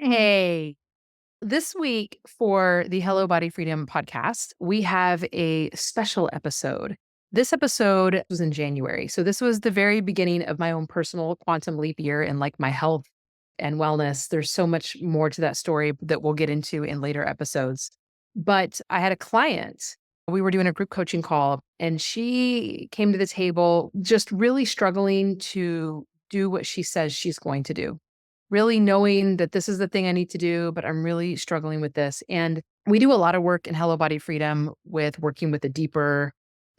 Hey, this week for the Hello Body Freedom podcast, we have a special episode. This episode was in January. So, this was the very beginning of my own personal quantum leap year and like my health and wellness. There's so much more to that story that we'll get into in later episodes. But I had a client. We were doing a group coaching call, and she came to the table just really struggling to do what she says she's going to do, really knowing that this is the thing I need to do, but I'm really struggling with this. And we do a lot of work in Hello Body Freedom with working with the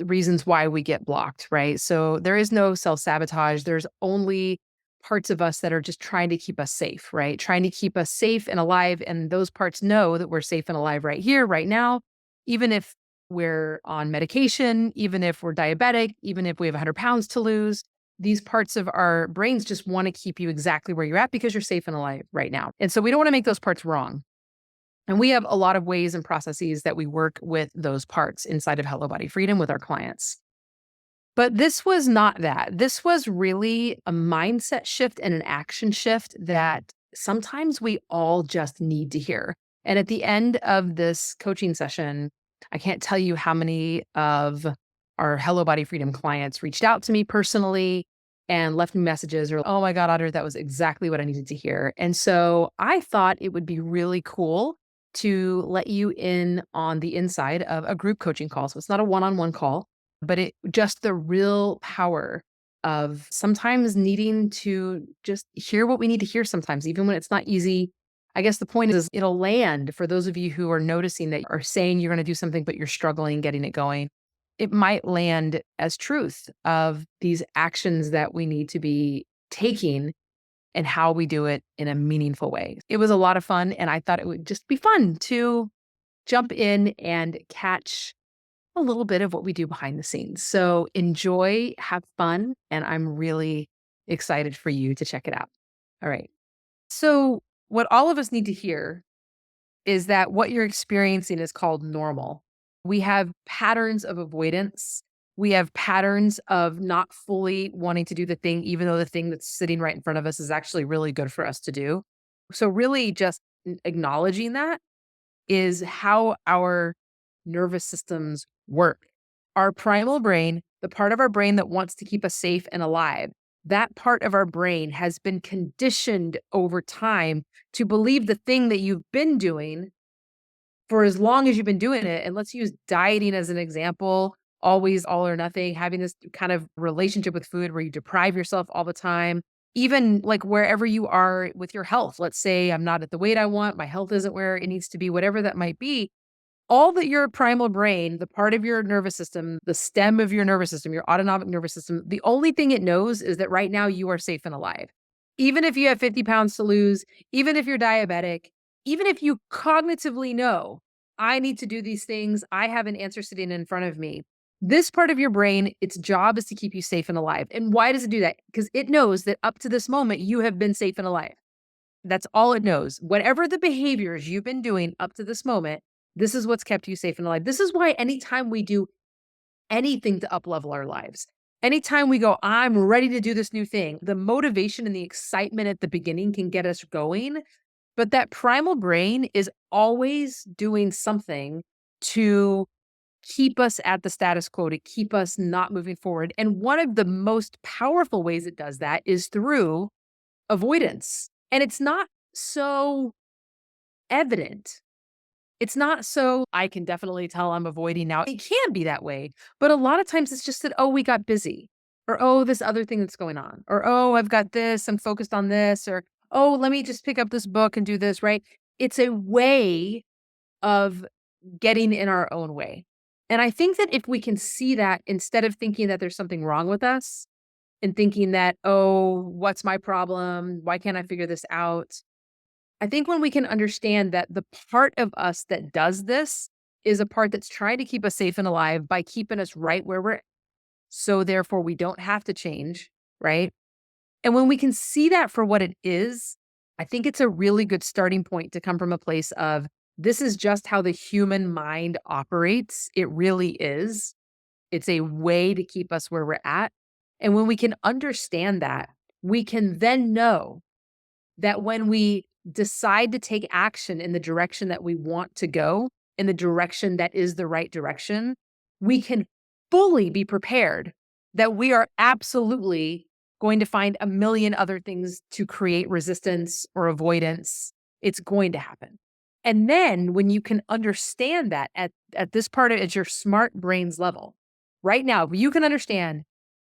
reasons why we get blocked, right? So there is no self sabotage. There's only parts of us that are just trying to keep us safe, right? Trying to keep us safe and alive. And those parts know that we're safe and alive right here, right now, even if we're on medication, even if we're diabetic, even if we have 100 pounds to lose. These parts of our brains just want to keep you exactly where you're at because you're safe and alive right now. And so we don't want to make those parts wrong. And we have a lot of ways and processes that we work with those parts inside of Hello Body Freedom with our clients. But this was not that. This was really a mindset shift and an action shift that sometimes we all just need to hear. And at the end of this coaching session, I can't tell you how many of our Hello Body Freedom clients reached out to me personally and left me messages or, oh my God, Otter, that was exactly what I needed to hear. And so I thought it would be really cool to let you in on the inside of a group coaching call. So it's not a one-on-one call, but it just the real power of sometimes needing to just hear what we need to hear sometimes, even when it's not easy. I guess the point is it'll land for those of you who are noticing that are saying you're going to do something, but you're struggling getting it going. It might land as truth of these actions that we need to be taking and how we do it in a meaningful way. It was a lot of fun, and I thought it would just be fun to jump in and catch a little bit of what we do behind the scenes. So enjoy, have fun, and I'm really excited for you to check it out. All right. So, what all of us need to hear is that what you're experiencing is called normal. We have patterns of avoidance. We have patterns of not fully wanting to do the thing, even though the thing that's sitting right in front of us is actually really good for us to do. So, really, just acknowledging that is how our nervous systems work. Our primal brain, the part of our brain that wants to keep us safe and alive, that part of our brain has been conditioned over time to believe the thing that you've been doing for as long as you've been doing it. And let's use dieting as an example, always all or nothing, having this kind of relationship with food where you deprive yourself all the time. Even like wherever you are with your health, let's say I'm not at the weight I want, my health isn't where it needs to be, whatever that might be, all that your primal brain, the part of your nervous system, the stem of your nervous system, your autonomic nervous system, the only thing it knows is that right now you are safe and alive. Even if you have 50 pounds to lose, even if you're diabetic, even if you cognitively know, I need to do these things, I have an answer sitting in front of me. This part of your brain, its job is to keep you safe and alive. And why does it do that? Because it knows that up to this moment, you have been safe and alive. That's all it knows. Whatever the behaviors you've been doing up to this moment, this is what's kept you safe and alive. This is why anytime we do anything to uplevel our lives, anytime we go, I'm ready to do this new thing, the motivation and the excitement at the beginning can get us going. But that primal brain is always doing something to keep us at the status quo, to keep us not moving forward. And one of the most powerful ways it does that is through avoidance. And it's not so evident. It's not so I can definitely tell I'm avoiding now. It can be that way. But a lot of times it's just that, oh, we got busy, or oh, this other thing that's going on, or oh, I've got this, I'm focused on this, or oh, let me just pick up this book and do this, right? It's a way of getting in our own way. And I think that if we can see that instead of thinking that there's something wrong with us and thinking that, oh, what's my problem? Why can't I figure this out? I think when we can understand that the part of us that does this is a part that's trying to keep us safe and alive by keeping us right where we're at. So therefore we don't have to change, right? And when we can see that for what it is, I think it's a really good starting point to come from a place of this is just how the human mind operates. It really is. It's a way to keep us where we're at. And when we can understand that, we can then know that when we decide to take action in the direction that we want to go, in the direction that is the right direction, we can fully be prepared that we are absolutely going to find a million other things to create resistance or avoidance. It's going to happen. And then when you can understand that at this part of it's your smart brain's level, right now, you can understand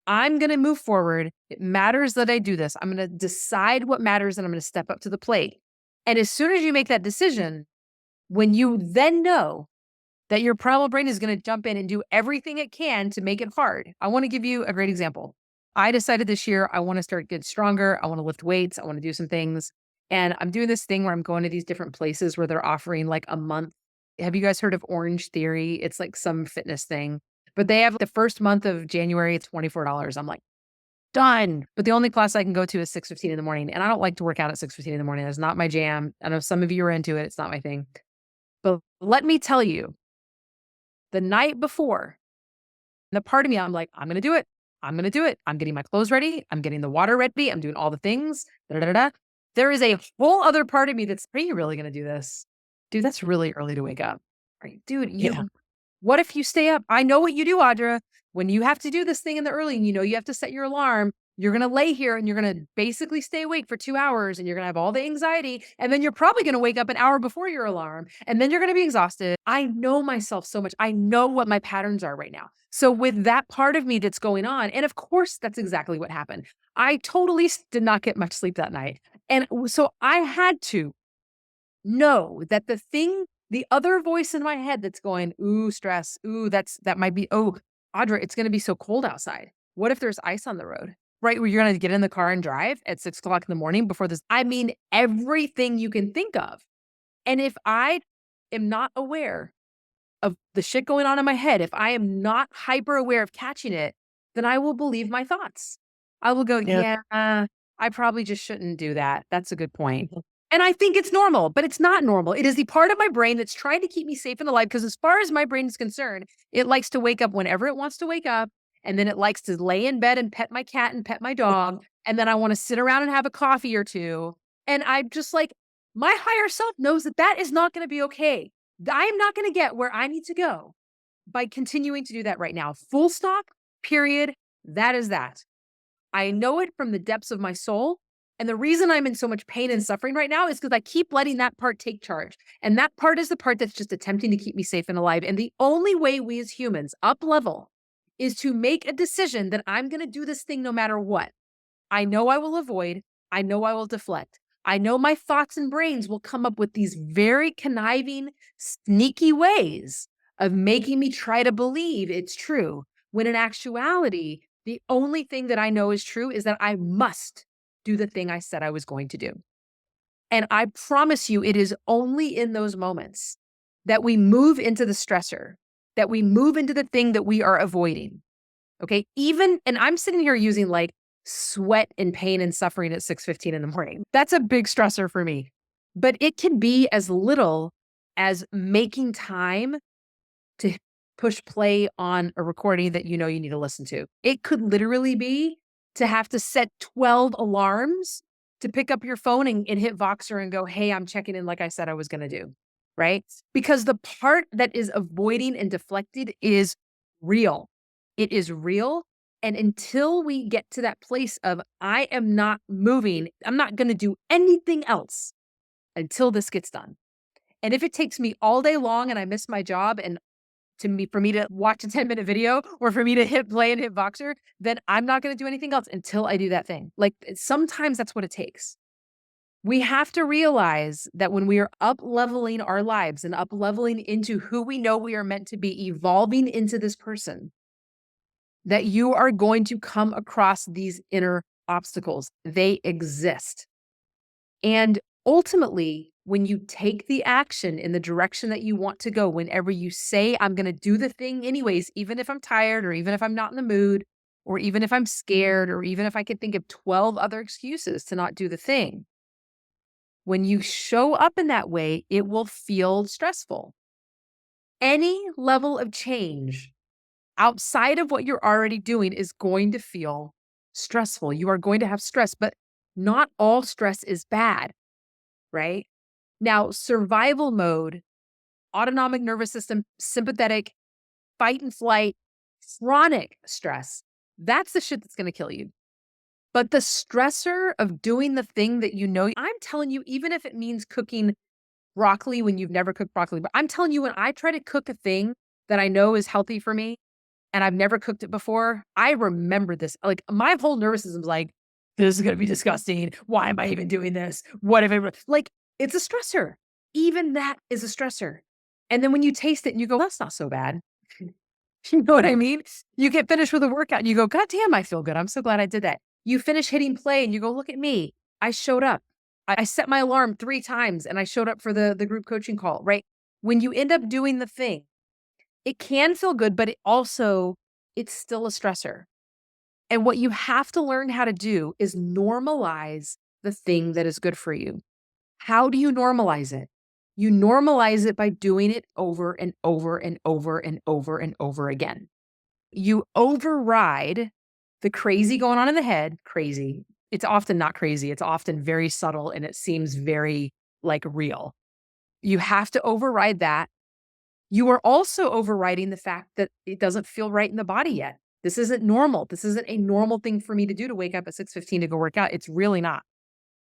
I'm going to move forward. It matters that I do this. I'm going to decide what matters and I'm going to step up to the plate. And as soon as you make that decision, when you then know that your primal brain is going to jump in and do everything it can to make it hard. I want to give you a great example. I decided this year I want to start getting stronger. I want to lift weights. I want to do some things. And I'm doing this thing where I'm going to these different places where they're offering like a month. Have you guys heard of Orange Theory? It's like some fitness thing. But they have the first month of January, it's $24. I'm like, done. But the only class I can go to is 6:15 in the morning. And I don't like to work out at 6:15 in the morning. That's not my jam. I know some of you are into it. It's not my thing. But let me tell you, the night before, the part of me, I'm like, I'm going to do it. I'm going to do it. I'm getting my clothes ready. I'm getting the water ready. I'm doing all the things. Da, da, da, da. There is a whole other part of me that's, are you really going to do this? Dude, that's really early to wake up. Right? Dude, Yeah. what if you stay up? I know what you do, Audra. When you have to do this thing in the early and you know you have to set your alarm, you're going to lay here and you're going to basically stay awake for 2 hours and you're going to have all the anxiety. And then you're probably going to wake up an hour before your alarm and then you're going to be exhausted. I know myself so much. I know what my patterns are right now. So with that part of me that's going on, and of course, that's exactly what happened. I totally did not get much sleep that night. And so I had to know that the other voice in my head that's going, ooh, stress, ooh, that might be, oh, Audra, it's going to be so cold outside. What if there's ice on the road? Right? Where you're going to get in the car and drive at 6 o'clock in the morning before this. I mean, everything you can think of. And if I am not aware of the shit going on in my head, if I am not hyper aware of catching it, then I will believe my thoughts. I will go, Yeah. yeah, I probably just shouldn't do that. That's a good point. Mhm. And I think it's normal, but it's not normal. It is the part of my brain that's trying to keep me safe and alive. Because as far as my brain is concerned, it likes to wake up whenever it wants to wake up. And then it likes to lay in bed and pet my cat and pet my dog. And then I want to sit around and have a coffee or two. And I'm just like, my higher self knows that that is not going to be okay. I am not going to get where I need to go by continuing to do that right now. Full stop, period. That is that. I know it from the depths of my soul. And the reason I'm in so much pain and suffering right now is because I keep letting that part take charge. And that part is the part that's just attempting to keep me safe and alive. And the only way we as humans up level is to make a decision that I'm going to do this thing no matter what. I know I will avoid. I know I will deflect. I know my thoughts and brains will come up with these very conniving, sneaky ways of making me try to believe it's true. When in actuality, the only thing that I know is true is that I must do the thing I said I was going to do. And I promise you, it is only in those moments that we move into the stressor, that we move into the thing that we are avoiding. Okay. And I'm sitting here using like sweat and pain and suffering at 6:15 in the morning. That's a big stressor for me. But it can be as little as making time to push play on a recording that you know you need to listen to. It could literally be to have to set 12 alarms to pick up your phone and hit Voxer and go, hey, I'm checking in like I said I was going to do. Right? Because the part that is avoiding and deflected is real. It is real. And until we get to that place of, I am not moving, I'm not going to do anything else until this gets done. And if it takes me all day long and I miss my job and for me to watch a 10-minute video or for me to hit play and hit Voxer, then I'm not going to do anything else until I do that thing. Like sometimes that's what it takes. We have to realize that when we are up leveling our lives and up leveling into who we know we are meant to be, evolving into this person, that you are going to come across these inner obstacles. They exist. And ultimately, when you take the action in the direction that you want to go, whenever you say, I'm going to do the thing anyways, even if I'm tired or even if I'm not in the mood, or even if I'm scared, or even if I could think of 12 other excuses to not do the thing, when you show up in that way, it will feel stressful. Any level of change outside of what you're already doing is going to feel stressful. You are going to have stress, but not all stress is bad. right? Now, survival mode, autonomic nervous system, sympathetic, fight and flight, chronic stress. That's the shit that's going to kill you. But the stressor of doing the thing that I'm telling you, even if it means cooking broccoli when you've never cooked broccoli, but I'm telling you, when I try to cook a thing that I know is healthy for me and I've never cooked it before, I remember this. Like my whole nervous system's like, this is going to be disgusting. Why am I even doing this? What if I, like, it's a stressor. Even that is a stressor. And then when you taste it and you go, that's not so bad. You know what I mean? You get finished with a workout and you go, God damn, I feel good. I'm so glad I did that. You finish hitting play and you go, look at me. I showed up. I set my alarm 3 times and I showed up for the group coaching call, right? When you end up doing the thing, it can feel good, but it's still a stressor. And what you have to learn how to do is normalize the thing that is good for you. How do you normalize it? You normalize it by doing it over and over and over and over and over again. You override the crazy going on in the head. Crazy. It's often not crazy. It's often very subtle and it seems very like real. You have to override that. You are also overriding the fact that it doesn't feel right in the body yet. This isn't normal. This isn't a normal thing for me to do, to wake up at 6:15 to go work out. It's really not.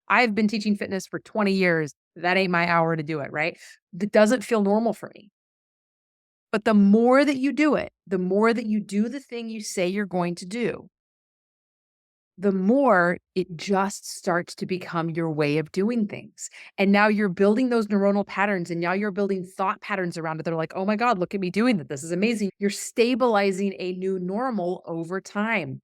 I've been teaching fitness for 20 years. That ain't my hour to do it, right? That doesn't feel normal for me. But the more that you do it, the more that you do the thing you say you're going to do, the more it just starts to become your way of doing things. And now you're building those neuronal patterns and now you're building thought patterns around it. They're like, oh my God, look at me doing that. This is amazing. You're stabilizing a new normal over time.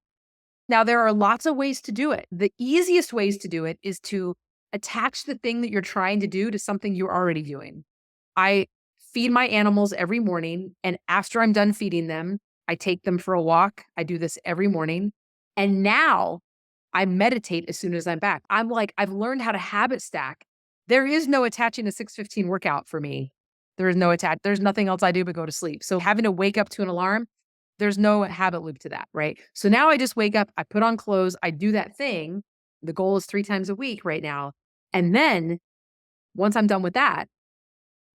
Now, there are lots of ways to do it. The easiest ways to do it is to attach the thing that you're trying to do to something you're already doing. I feed my animals every morning, and after I'm done feeding them, I take them for a walk. I do this every morning. And now I meditate as soon as I'm back. I'm like, I've learned how to habit stack. There is no attaching a 6:15 workout for me. There is no attach. There's nothing else I do but go to sleep. So having to wake up to an alarm, there's no habit loop to that, right? So now I just wake up, I put on clothes, I do that thing. The goal is 3 times a week right now. And then once I'm done with that,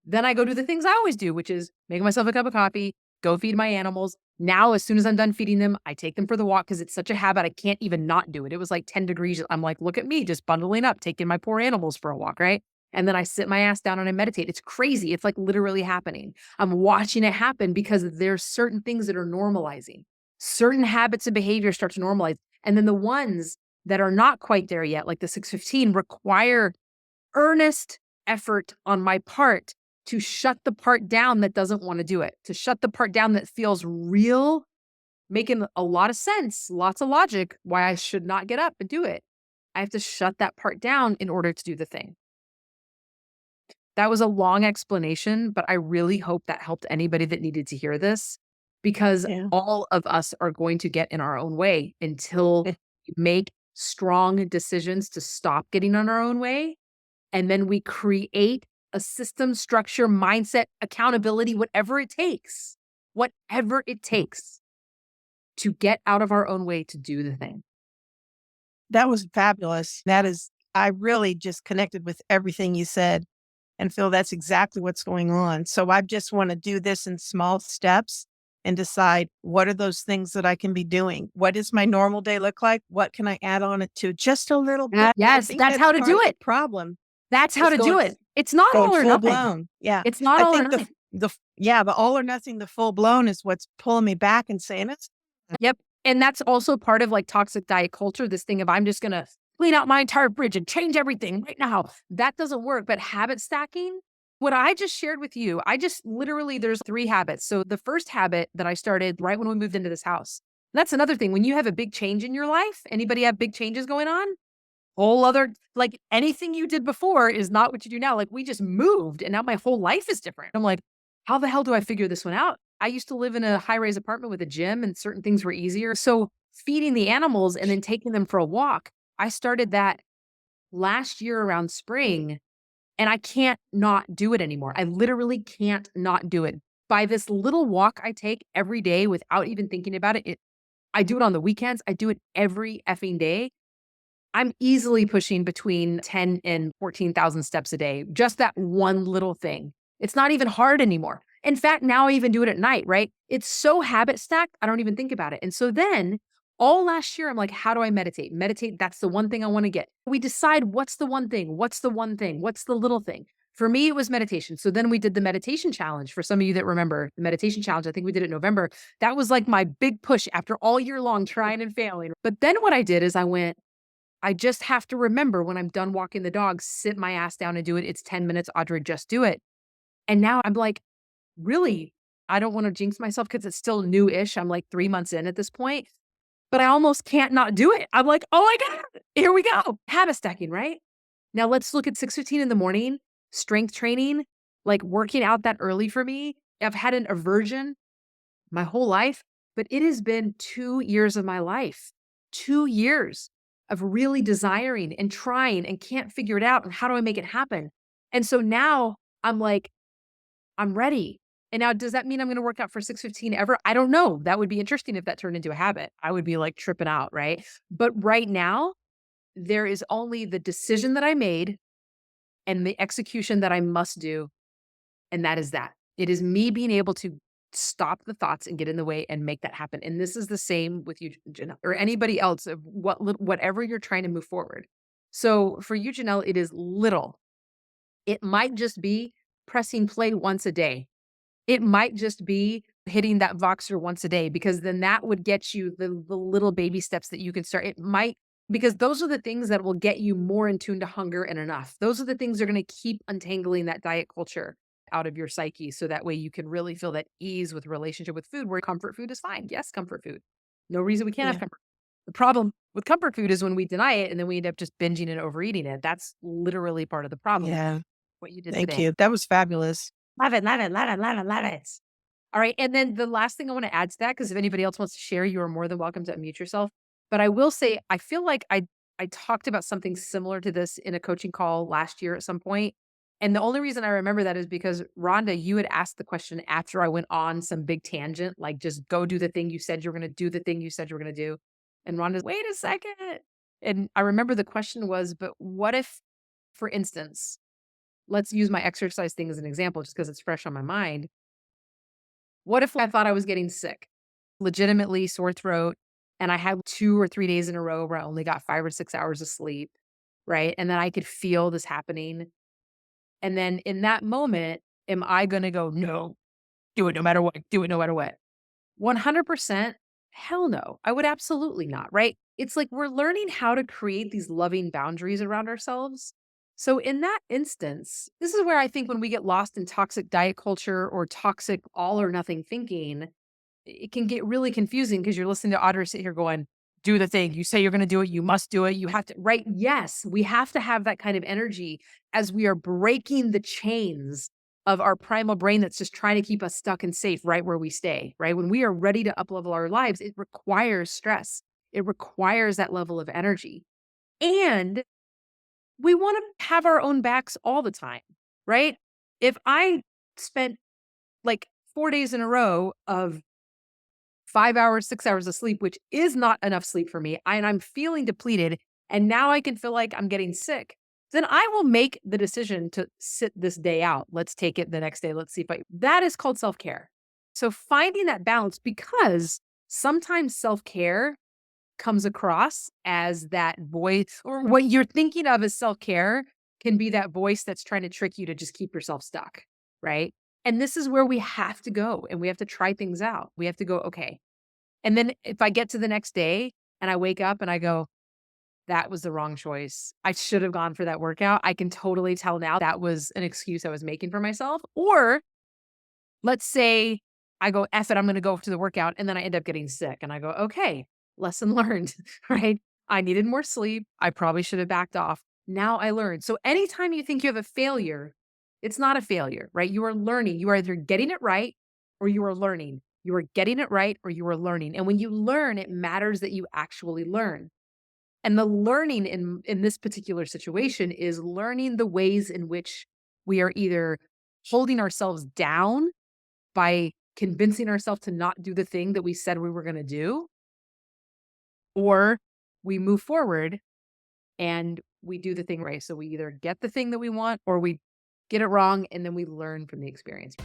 then I go do the things I always do, which is make myself a cup of coffee, go feed my animals. Now, as soon as I'm done feeding them, I take them for the walk because it's such a habit. I can't even not do it. It was like 10 degrees. I'm like, look at me, just bundling up, taking my poor animals for a walk, right? And then I sit my ass down and I meditate. It's crazy. It's like literally happening. I'm watching it happen because there's certain things that are normalizing. Certain habits and behaviors start to normalize. And then the ones that are not quite there yet, like the 6:15, require earnest effort on my part to shut the part down that doesn't want to do it, to shut the part down that feels real, making a lot of sense, lots of logic why I should not get up and do it. I have to shut that part down in order to do the thing. That was a long explanation, but I really hope that helped anybody that needed to hear this, because Yeah. all of us are going to get in our own way until Eh, we make strong decisions to stop getting in our own way. And then we create a system, structure, mindset, accountability, whatever it takes to get out of our own way to do the thing. That was fabulous. I really just connected with everything you said and feel that's exactly what's going on. So I just want to do this in small steps and decide what are those things that I can be doing? What does my normal day look like? What can I add on it to just a little bit? I Yes, think that's that's how to part do of the it. problem That's how is to do it. It's not going all or full nothing. blown. Yeah. It's not I all or think nothing. the all or nothing, the full blown is what's pulling me back and saying it's Yep. And that's also part of like toxic diet culture, this thing of I'm just going to clean out my entire fridge and change everything right now. That doesn't work. But habit stacking, what I just shared with you, I just literally, there's 3 habits. So the first habit that I started right when we moved into this house, that's another thing. When you have a big change in your life, anybody have big changes going on? Whole other, like anything you did before is not what you do now. Like we just moved and now my whole life is different. I'm like, how the hell do I figure this one out? I used to live in a high-rise apartment with a gym and certain things were easier. So feeding the animals and then taking them for a walk, I started that last year around spring and I can't not do it anymore. I literally can't not do it. By this little walk I take every day without even thinking about it, I do it on the weekends. I do it every effing day. I'm easily pushing between 10 and 14,000 steps a day. Just that one little thing. It's not even hard anymore. In fact, now I even do it at night, right? It's so habit stacked, I don't even think about it. And so then all last year, I'm like, how do I meditate? Meditate, that's the one thing I want to get. We decide what's the one thing? What's the one thing? What's the little thing? For me, it was meditation. So then we did the meditation challenge. For some of you that remember the meditation challenge, I think we did it in November. That was like my big push after all year long trying and failing. But then what I did is I just have to remember when I'm done walking the dog, sit my ass down and do it. It's 10 minutes, Audrey, just do it. And now I'm like, really, I don't want to jinx myself because it's still new-ish. I'm like 3 months in at this point, but I almost can't not do it. I'm like, oh my God, here we go. Habit stacking, right? Now let's look at 6:15 in the morning, strength training, like working out that early for me. I've had an aversion my whole life, but it has been 2 years of my life, 2 years of really desiring and trying and can't figure it out. And how do I make it happen? And so now I'm like, I'm ready. And now does that mean I'm going to work out for 6:15 ever? I don't know. That would be interesting if that turned into a habit. I would be like tripping out, right? But right now, there is only the decision that I made and the execution that I must do, and that is that. It is me being able to stop the thoughts and get in the way and make that happen. And this is the same with you, Janelle, or anybody else of whatever you're trying to move forward. So for you, Janelle, it is little. It might just be pressing play once a day. It might just be hitting that Voxer once a day, because then that would get you the little baby steps that you can start. It might, because those are the things that will get you more in tune to hunger and enough. Those are the things that are going to keep untangling that diet culture out of your psyche. So that way you can really feel that ease with relationship with food, where comfort food is fine. Yes, comfort food. No reason we can't have Yeah. comfort. The problem with comfort food is when we deny it and then we end up just binging and overeating it. That's literally part of the problem. Yeah. What you did Thank today. you. That was fabulous. Love it, love it, love it, love it, love it. All right. And then the last thing I want to add to that, because if anybody else wants to share, you are more than welcome to unmute yourself. But I will say, I feel like I talked about something similar to this in a coaching call last year at some point. And the only reason I remember that is because Rhonda, you had asked the question after I went on some big tangent, like just go do the thing you said you're going to do, the thing you said you're going to do. And Rhonda's, wait a second. And I remember the question was, but what if, for instance, let's use my exercise thing as an example, just because it's fresh on my mind. What if I thought I was getting sick, legitimately sore throat, and I had 2 or 3 days in a row where I only got 5 or 6 hours of sleep, right? And then I could feel this happening. And then in that moment, am I gonna go, "No, do it no matter what, do it no matter what"? 100%? Hell no. I would absolutely not, right? It's like we're learning how to create these loving boundaries around ourselves. So, in that instance, this is where I think when we get lost in toxic diet culture or toxic all or nothing thinking, it can get really confusing because you're listening to Audrey sit here going, do the thing. You say you're going to do it. You must do it. You have to, right? Yes, we have to have that kind of energy as we are breaking the chains of our primal brain that's just trying to keep us stuck and safe right where we stay, right? When we are ready to uplevel our lives, it requires stress. It requires that level of energy. And we want to have our own backs all the time, right? If I spent like 4 days in a row of 5 hours, 6 hours of sleep, which is not enough sleep for me, and I'm feeling depleted, and now I can feel like I'm getting sick, then I will make the decision to sit this day out. Let's take it the next day. Let's see if that is called self care. So finding that balance, because sometimes self care comes across as that voice, or what you're thinking of as self care can be that voice that's trying to trick you to just keep yourself stuck. Right. And this is where we have to go and we have to try things out. We have to go, okay, and then if I get to the next day and I wake up and I go, that was the wrong choice. I should have gone for that workout. I can totally tell now that was an excuse I was making for myself. Or let's say I go, F it, I'm going to go to the workout. And then I end up getting sick. And I go, okay, lesson learned, right? I needed more sleep. I probably should have backed off. Now I learned. So anytime you think you have a failure, it's not a failure, right? You are learning. You are either getting it right or you are learning. You are getting it right or you are learning. And when you learn, it matters that you actually learn. And the learning in this particular situation is learning the ways in which we are either holding ourselves down by convincing ourselves to not do the thing that we said we were going to do, or we move forward and we do the thing right. So we either get the thing that we want or we get it wrong and then we learn from the experience.